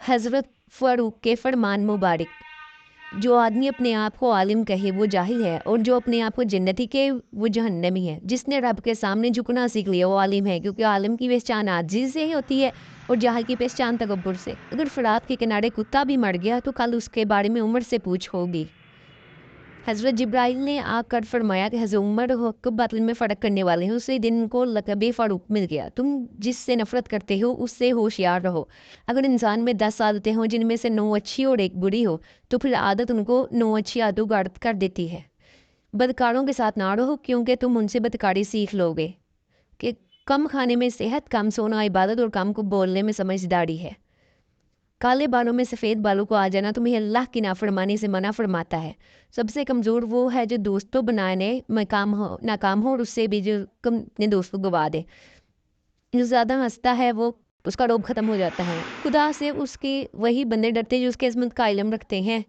حضرت فاروق کے فرمان مبارک، جو آدمی اپنے آپ کو عالم کہے وہ جاہل ہے، اور جو اپنے آپ کو جنتی کہے وہ جہنمی ہے۔ جس نے رب کے سامنے جھکنا سیکھ لیا وہ عالم ہے، کیونکہ عالم کی پہچان عاجزی سے ہی ہوتی ہے اور جاہل کی پہچان تکبر سے۔ اگر فرات کے کنارے کتا بھی مر گیا تو کل اس کے بارے میں عمر سے پوچھ ہوگی۔ حضرت جبرائیل نے آ کر فرمایا کہ حضرت عمر حق باطل میں فرق کرنے والے ہیں، اسی دن کو لقب فاروق مل گیا۔ تم جس سے نفرت کرتے ہو اس سے ہوشیار رہو۔ اگر انسان میں 10 عادتیں ہوں جن میں سے 9 اچھی اور 1 بری ہو تو پھر عادت ان کو 9 اچھی عادتوں کا عادت کر دیتی ہے۔ بدکاروں کے ساتھ نہ رہو، کیونکہ تم ان سے بدکاری سیکھ لو گے کہ کم کھانے میں صحت، کم سونا عبادت اور کم کو بولنے میں سمجھداری ہے۔ کالے بالوں میں سفید بالوں کو آ جانا تمہیں اللہ کی نافرمانی سے منع فرماتا ہے۔ سب سے کمزور وہ ہے جو دوستوں بنانے میں ناکام ہو، اور اس سے بھی جو اپنے دوست کو گوا دے۔ جو زیادہ ہنستا ہے اس کا روب ختم ہو جاتا ہے۔ خدا سے اس کے وہی بندے ڈرتے جو اس کے عظمت کا علم رکھتے ہیں۔